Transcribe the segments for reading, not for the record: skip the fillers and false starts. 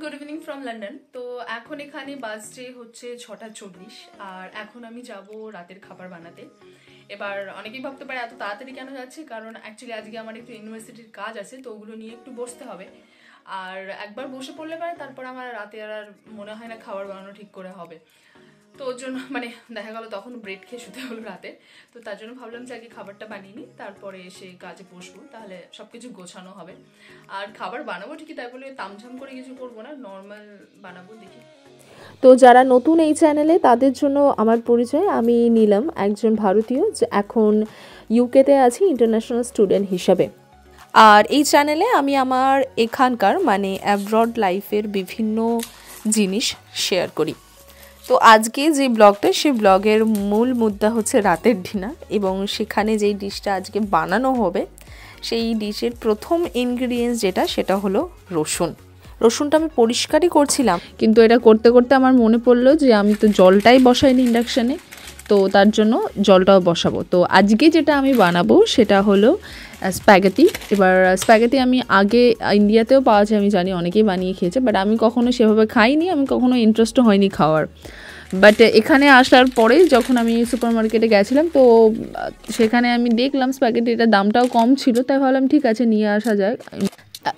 Good evening from London. তো এখন এখানে বাজছে হচ্ছে 6:40 আর এখন আমি যাব রাতের খাবার বানাতে। এবার অনেকেই ভাবতে পারে এত তাড়াতাড়ি কেন যাচ্ছে, কারণ অ্যাকচুয়ালি আজকে আমার একটু ইউনিভার্সিটির কাজ আছে, তো ওগুলো নিয়ে একটু বসতে হবে। আর একবার বসে পড়লে পারে তারপর আমার রাতে আর মনে হয় না খাবার বানানো ঠিক করে হবে। তো ওর জন্য মানে দেখা গেল তখন ব্রেড খেয়ে শুতে হলো রাতে। তো তার জন্য ভাবলাম যে আগে খাবারটা বানিয়ে নিই, তারপরে এসে কাজে বসবো, তাহলে সব কিছু গোছানো হবে। আর খাবার বানাবো ঠিকই, তাই বলে তামঝাম করে কিছু করবো না, নর্মাল বানাবো, দেখি। তো যারা নতুন এই চ্যানেলে তাদের জন্য আমার পরিচয়, আমি নীলম, একজন ভারতীয় যে এখন ইউকেতে আছি ইন্টারন্যাশনাল স্টুডেন্ট হিসাবে। আর এই চ্যানেলে আমি আমার এখানকার মানে অ্যাব্রড লাইফের বিভিন্ন জিনিস শেয়ার করি। তো আজকে যে ব্লগটা, সেই ব্লগের মূল মুদ্রা হচ্ছে রাতের ডিনার, এবং সেখানে যেই ডিশটা আজকে বানানো হবে সেই ডিশের প্রথম ইনগ্রিডিয়েন্টস যেটা, সেটা হলো রসুন। রসুনটা আমি পরিষ্কারই করছিলাম, কিন্তু এটা করতে করতে আমার মনে পড়লো যে আমি তো জলটাই বসাইনি ইন্ডাকশানে, তো তার জন্য জলটাও বসাবো। তো আজকে যেটা আমি বানাবো সেটা হলো স্প্যাগেটি। এবার স্প্যাগেটি আমি আগে ইন্ডিয়াতেও পাওয়া যায়, আমি জানি অনেকেই বানিয়ে খেয়েছে, বাট আমি কখনো সেভাবে খাইনি, আমি কখনো ইন্টারেস্টও হয়নি খাওয়ার। বাট এখানে আসার পরে যখন আমি সুপার মার্কেটে গেছিলাম, তো সেখানে আমি দেখলাম স্প্যাগেটিটার দামটাও কম ছিল, তাই ভাবলাম ঠিক আছে নিয়ে আসা যায়।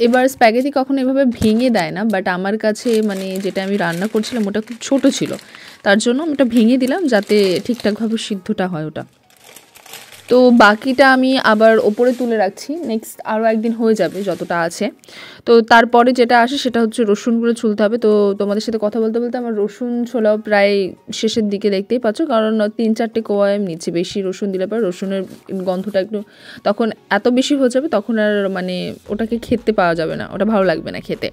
এবার স্প্যাগেটি কখনো এভাবে ভেঙে দেয় না, বাট আমার কাছে মানে যেটা আমি রান্না করছিলাম ওটা খুব ছোটো ছিল, তার জন্য আমি ওটা ভেঙে দিলাম যাতে ঠিকঠাকভাবে সিদ্ধটা হয় ওটা। তো বাকিটা আমি আবার ওপরে তুলে রাখছি, নেক্সট আরও একদিন হয়ে যাবে যতটা আছে। তো তারপরে যেটা আসে সেটা হচ্ছে রসুনগুলো ছুলতে হবে। তো তোমাদের সাথে কথা বলতে বলতে আমার রসুন ছোলাও প্রায় শেষের দিকে, দেখতেই পাচ্ছ, কারণ 3-4টে কোয়া আমি নিচ্ছি। বেশি রসুন দিলে পরে রসুনের গন্ধটা একটু তখন এত বেশি হয়ে যাবে, তখন আর মানে ওটাকে খেতে পাওয়া যাবে না, ওটা ভালো লাগবে না খেতে।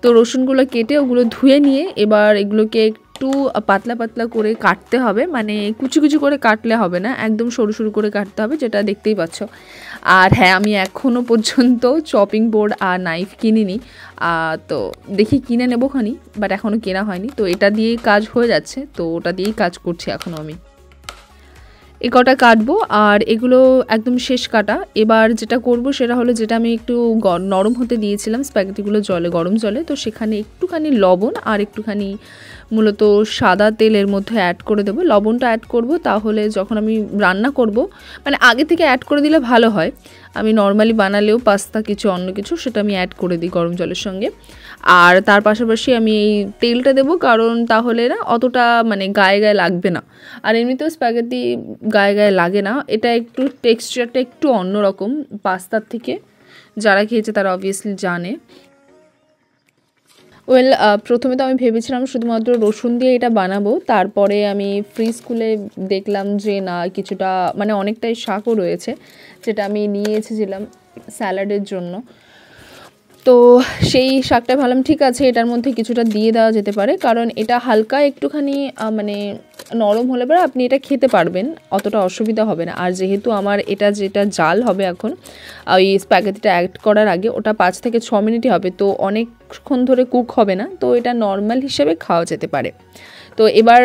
তো রসুনগুলো কেটে ওগুলো ধুয়ে নিয়ে এবার এগুলোকে একটু পাতলা পাতলা করে কাটতে হবে, মানে কুচি কুচি করে কাটলে হবে না, একদম সরু সরু করে কাটতে হবে, যেটা দেখতেই পাচ্ছ। আর হ্যাঁ, আমি এখনও পর্যন্ত চপিং বোর্ড আর নাইফ কিনিনি, তো দেখি কিনে নেবো খানি, বাট এখনও কেনা হয়নি। তো এটা দিয়েই কাজ হয়ে যাচ্ছে, তো ওটা দিয়েই কাজ করছি এখনও আমি। এ কটা কাটবো আর এগুলো একদম শেষ কাটা। এবার যেটা করব সেটা হলো, যেটা আমি একটু নরম হতে দিয়েছিলাম স্প্যাগেটিগুলো জলে, গরম জলে, তো সেখানে একটুখানি লবণ আর একটুখানি মূলত সাদা তেলের মধ্যে অ্যাড করে দেবো। লবণটা অ্যাড করব, তাহলে যখন আমি রান্না করব, মানে আগে থেকে অ্যাড করে দিলে ভালো হয়। আমি নর্মালি বানালেও পাস্তা কিছু অন্য কিছু, সেটা আমি অ্যাড করে দিই গরম জলের সঙ্গে। আর তার পাশাপাশি আমি এই তেলটা দেবো, কারণ তাহলে না অতটা মানে গায়ে গায়ে লাগবে না। আর এমনিতেও স্প্যাগেটি গায়ে গায়ে লাগে না, এটা একটু টেক্সচারটা একটু অন্যরকম পাস্তার থেকে, যারা খেয়েছে তারা অবভিয়াসলি জানে। প্রথমে তো আমি ভেবেছিলাম শুধুমাত্র রসুন দিয়ে এটা বানাবো, তারপরে আমি ফ্রিজ খুলে দেখলাম যে না, কিছুটা মানে অনেকটাই শাকও রয়েছে, যেটা আমি নিয়ে এসেছিলাম স্যালাডের জন্য। তো সেই শাকটা ভাবলাম ঠিক আছে, এটার মধ্যে কিছুটা দিয়ে দেওয়া যেতে পারে, কারণ এটা হালকা একটুখানি মানে নরম হলে পরে আপনি এটা খেতে পারবেন, অতটা অসুবিধা হবে না। আর যেহেতু আমার এটা যেটা জাল হবে এখন ওই স্প্যাগেটিটা অ্যাড করার আগে, ওটা 5 থেকে 6 মিনিটই হবে, তো অনেকক্ষণ ধরে কুক হবে না, তো এটা নর্মাল হিসেবে খাওয়া যেতে পারে। তো এবার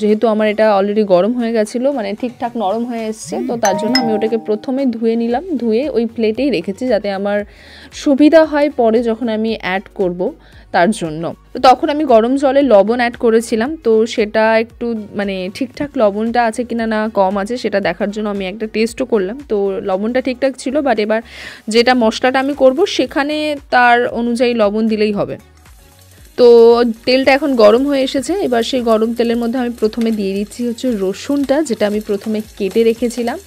যেহেতু আমার এটা অলরেডি গরম হয়ে গেছিলো, মানে ঠিকঠাক নরম হয়ে এসছে, তো তার জন্য আমি ওটাকে প্রথমে ধুয়ে নিলাম, ধুয়ে ওই প্লেটেই রেখেছি যাতে আমার সুবিধা হয় পরে যখন আমি অ্যাড করব তার জন্য। তো তখন আমি গরম জলে লবণ অ্যাড করেছিলাম, তো সেটা একটু মানে ঠিকঠাক লবণটা আছে কিনা না কম আছে সেটা দেখার জন্য আমি একটা টেস্টও করলাম, তো লবণটা ঠিকঠাক ছিল। বাট এবার যেটা মশলাটা আমি করব সেখানে তার অনুযায়ী লবণ দিলেই হবে। তো তেলটা এখন গরম হয়ে এসেছে, এবার সেই গরম তেলের মধ্যে আমি প্রথমে দিয়ে দিচ্ছি হচ্ছে রসুনটা, যেটা আমি প্রথমে কেটে রেখেছিলাম।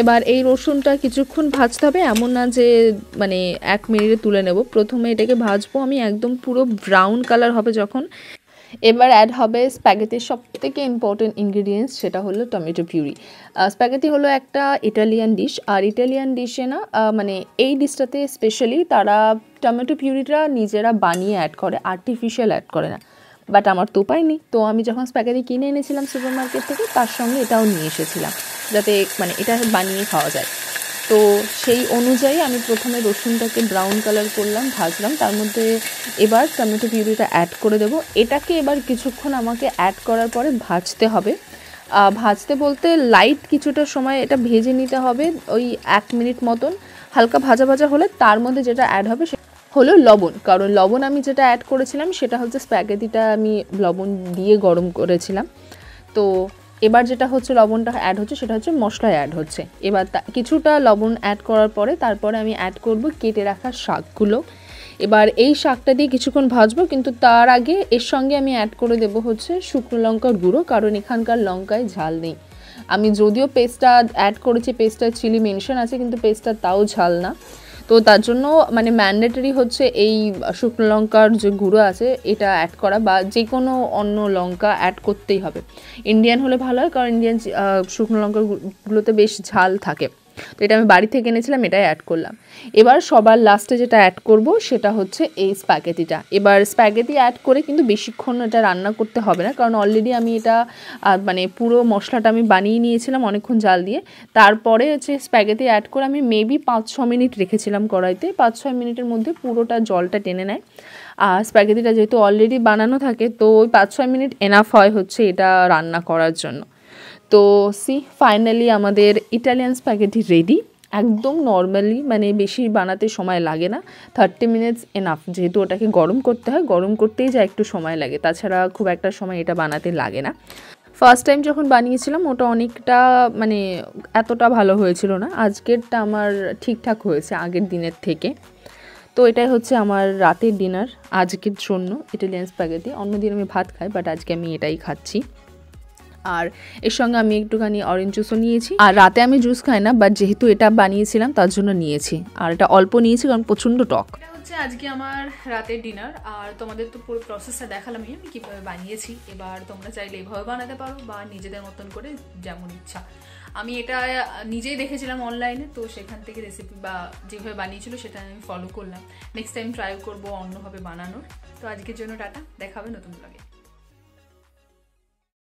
এবার এই রসুনটা কিছুক্ষণ ভাজতে হবে, এমন না যে মানে 1 মিনিটে তুলে নেব, প্রথমে এটাকে ভাজবো আমি একদম পুরো ব্রাউন কালার হবে যখন। এবার অ্যাড হবে স্প্যাগেটির সবথেকে ইম্পর্টেন্ট ইনগ্রিডিয়েন্টস, সেটা হলো টমেটো পিউরি। স্প্যাগেটি হলো একটা ইটালিয়ান ডিশ, আর ইটালিয়ান ডিশে না মানে এই ডিশটাতে স্পেশালি তারা টমেটো পিউরিটা নিজেরা বানিয়ে অ্যাড করে, আর্টিফিশিয়াল অ্যাড করে না। বাট আমার তো উপায় নেই, তো আমি যখন স্প্যাগেটি কিনে এনেছিলাম সুপার মার্কেট থেকে, তার সঙ্গে এটাও নিয়ে এসেছিলাম যাতে মানে এটা বানিয়ে খাওয়া যায়। তো সেই অনুযায়ী আমি প্রথমে রসুনটাকে ব্রাউন কালার করলাম, ভাজলাম, তার মধ্যে এবার টমেটো পিউরিটা অ্যাড করে দেবো। এটাকে এবার কিছুক্ষণ আমাকে অ্যাড করার পরে ভাজতে হবে। ভাজতে বলতে লাইট কিছুটা সময় এটা ভেজে নিতে হবে, ওই 1 মিনিট মতন। হালকা ভাজা ভাজা হলে তার মধ্যে যেটা অ্যাড হবে হলো লবণ, কারণ লবণ আমি যেটা অ্যাড করেছিলাম সেটা হচ্ছে স্প্যাগেটিটা আমি লবণ দিয়ে গরম করেছিলাম। তো এবার যেটা হচ্ছে লবণটা অ্যাড হচ্ছে সেটা হচ্ছে মশলায় অ্যাড হচ্ছে। এবার কিছুটা লবণ অ্যাড করার পরে তারপরে আমি অ্যাড করব কেটে রাখা শাকগুলো। এবার এই শাকটা দিয়ে কিছুক্ষণ ভাজবো, কিন্তু তার আগে এর সঙ্গে আমি অ্যাড করে দেবো হচ্ছে শুকনো লঙ্কার গুঁড়ো, কারণ এখানকার লঙ্কায় ঝাল নেই। আমি যদিও পেস্টটা অ্যাড করেছি, পেস্টটা চিলি মেনশন আছে, কিন্তু পেস্টটা তাও ঝাল না। তো তার জন্য মানে ম্যান্ডেটরি হচ্ছে এই শুকনো লঙ্কার যে গুঁড়ো আছে এটা অ্যাড করা, বা যে কোনো অন্য লঙ্কা অ্যাড করতেই হবে। ইন্ডিয়ান হলে ভালো হয়, কারণ ইন্ডিয়ান শুকনো লঙ্কাগুলোতে বেশ ঝাল থাকে। তো এটা আমি বাড়ি থেকে এনেছিলাম, এটাই অ্যাড করলাম। এবার সবার লাস্টে যেটা অ্যাড করব সেটা হচ্ছে এই স্প্যাগেটিটা। এবার স্প্যাগেটি অ্যাড করে কিন্তু বেশিক্ষণ এটা রান্না করতে হবে না, কারণ অলরেডি আমি এটা মানে পুরো মশলাটা আমি বানিয়ে নিয়েছিলাম অনেকক্ষণ জাল দিয়ে। তারপরে হচ্ছে স্প্যাগেটি অ্যাড করে আমি মেবি 5-6 মিনিট রেখেছিলাম কড়াইতে। 5-6 মিনিটের মধ্যে পুরোটা জলটা টেনে নেয়। আর স্প্যাগেটিটা যেহেতু অলরেডি বানানো থাকে, তো ওই 5-6 মিনিট এনাফ হয় হচ্ছে এটা রান্না করার জন্য। তো ফাইনালি আমাদের ইটালিয়ান স্প্যাগেটি রেডি। একদম নর্মালি, মানে বেশি বানাতে সময় লাগে না, 30 মিনিটস এনাফ। যেহেতু ওটাকে গরম করতে হয়, গরম করতেই যা একটু সময় লাগে, তাছাড়া খুব একটা সময় এটা বানাতে লাগে না। ফার্স্ট টাইম যখন বানিয়েছিলাম ওটা অনেকটা মানে এতটা ভালো হয়েছিল না, আজকেরটা আমার ঠিকঠাক হয়েছে আগের দিনের থেকে। তো এটাই হচ্ছে আমার রাতের ডিনার আজকের জন্য, ইটালিয়ান স্প্যাগেটি। অন্যদিন আমি ভাত খাই, বাট আজকে আমি এটাই খাচ্ছি। আর এর সঙ্গে আমি একটুখানি অরেঞ্জ জুসও নিয়েছি। আর রাতে আমি জুস খাই না, বাট যেহেতু এটা বানিয়েছিলাম তার জন্য নিয়েছি। আর এটা অল্প নিয়েছি কারণ প্রচণ্ড টক। এটা হচ্ছে আজকে আমার রাতের ডিনার। আর তোমাদের তো পুরো প্রসেসটা দেখালাম আমি কীভাবে বানিয়েছি। এবার তোমরা চাইলে এভাবে বানাতে পারো, বা নিজেদের মতন করে যেমন ইচ্ছা। আমি এটা নিজেই দেখেছিলাম অনলাইনে, তো সেখান থেকে রেসিপি বা যেভাবে বানিয়েছিল সেটা আমি ফলো করলাম। নেক্সট টাইম ট্রাই করবো অন্যভাবে বানানোর। তো আজকের জন্য টাটা, দেখা হবে নতুন ব্লগে।